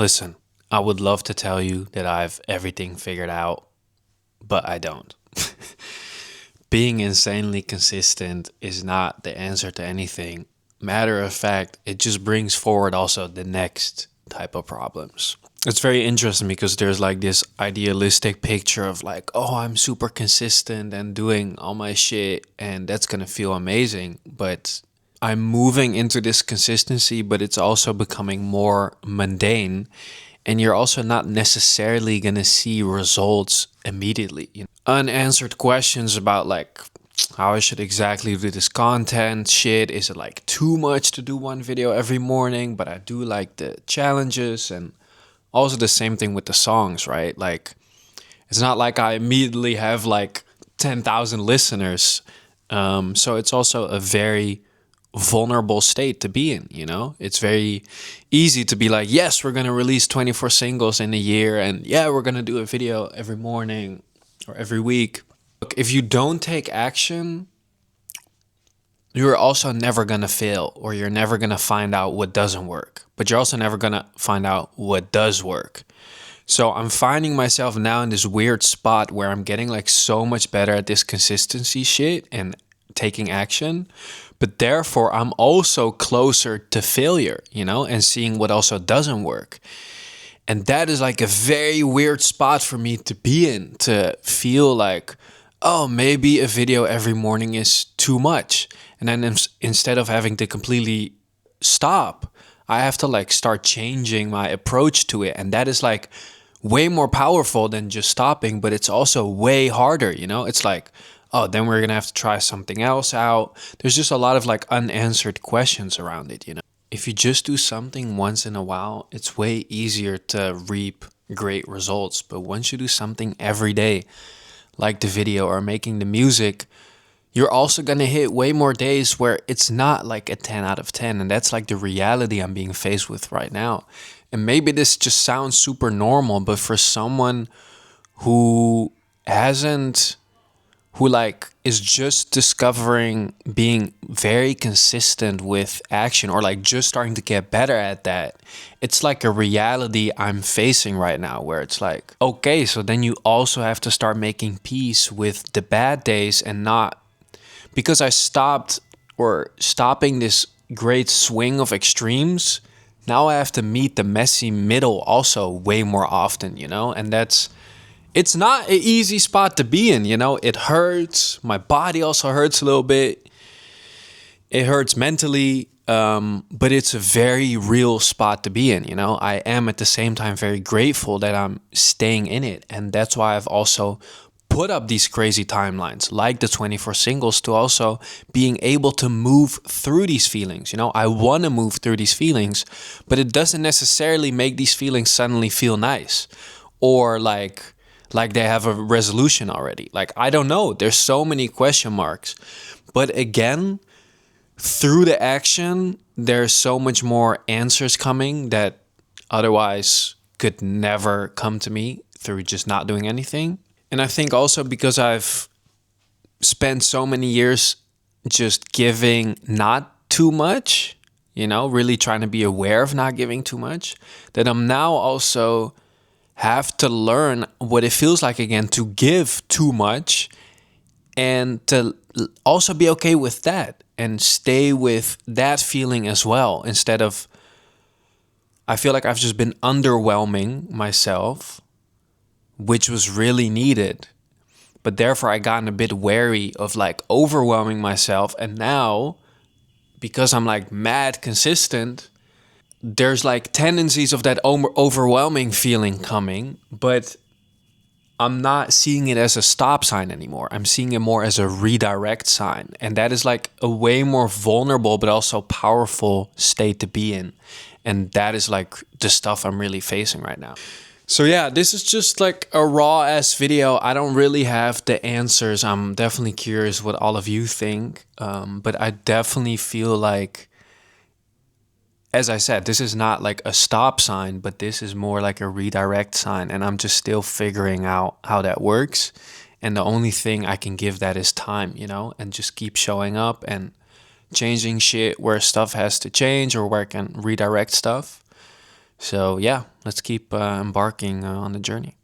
Listen, I would love to tell you that I've everything figured out, but I don't. Being insanely consistent is not the answer to anything. Matter of fact, it just brings forward also the next type of problems. It's very interesting because there's like this idealistic picture of like, oh, I'm super consistent and doing all my shit and that's gonna feel amazing. But I'm moving into this consistency, but it's also becoming more mundane. And you're also not necessarily gonna see results immediately. Unanswered questions about like how I should exactly do this content shit. Is it like too much to do one video every morning? But I do like the challenges, and also the same thing with the songs, right? Like it's not like I immediately have like 10,000 listeners. So it's also a very vulnerable state to be in, you know? It's very easy to be like, yes, we're going to release 24 singles in a year, and yeah, we're going to do a video every morning or every week. Look, if you don't take action, you're also never going to fail, or you're never going to find out what doesn't work. But you're also never going to find out what does work. So I'm finding myself now in this weird spot where I'm getting like so much better at this consistency shit and taking action. But therefore, I'm also closer to failure, you know, and seeing what also doesn't work. And that is like a very weird spot for me to be in, to feel like, oh, maybe a video every morning is too much. And then instead of having to completely stop, I have to like start changing my approach to it. And that is like way more powerful than just stopping, but it's also way harder, you know? It's like, oh, then we're gonna have to try something else out. There's just a lot of like unanswered questions around it, you know? If you just do something once in a while, it's way easier to reap great results. But once you do something every day, like the video or making the music, you're also gonna hit way more days where it's not like a 10 out of 10. And that's like the reality I'm being faced with right now. And maybe this just sounds super normal, but for someone who hasn't, who like is just discovering being very consistent with action, or like just starting to get better at that, it's like a reality I'm facing right now where it's like, okay, so then you also have to start making peace with the bad days, and not because I stopped or stopping this great swing of extremes. Now I have to meet the messy middle also way more often, you know? And it's not an easy spot to be in, you know? It hurts. My body also hurts a little bit. It hurts mentally, but it's a very real spot to be in, you know? I am at the same time very grateful that I'm staying in it. And that's why I've also put up these crazy timelines like the 24 singles, to also being able to move through these feelings. You know, I want to move through these feelings, but it doesn't necessarily make these feelings suddenly feel nice, or like they have a resolution already. Like, I don't know. There's so many question marks. But again, through the action, there's so much more answers coming that otherwise could never come to me through just not doing anything. And I think also because I've spent so many years just giving not too much, you know, really trying to be aware of not giving too much, that I'm now also have to learn what it feels like again to give too much, and to also be okay with that and stay with that feeling as well, instead of, I feel like I've just been underwhelming myself, which was really needed. But therefore I gotten a bit wary of like overwhelming myself. And now, because I'm like mad consistent, there's like tendencies of that overwhelming feeling coming, but I'm not seeing it as a stop sign anymore. I'm seeing it more as a redirect sign. And that is like a way more vulnerable, but also powerful state to be in. And that is like the stuff I'm really facing right now. So yeah, this is just like a raw ass video. I don't really have the answers. I'm definitely curious what all of you think. But I definitely feel like, as I said, this is not like a stop sign, but this is more like a redirect sign. And I'm just still figuring out how that works. And the only thing I can give that is time, you know, and just keep showing up and changing shit where stuff has to change, or where I can redirect stuff. So, yeah, let's keep embarking on the journey.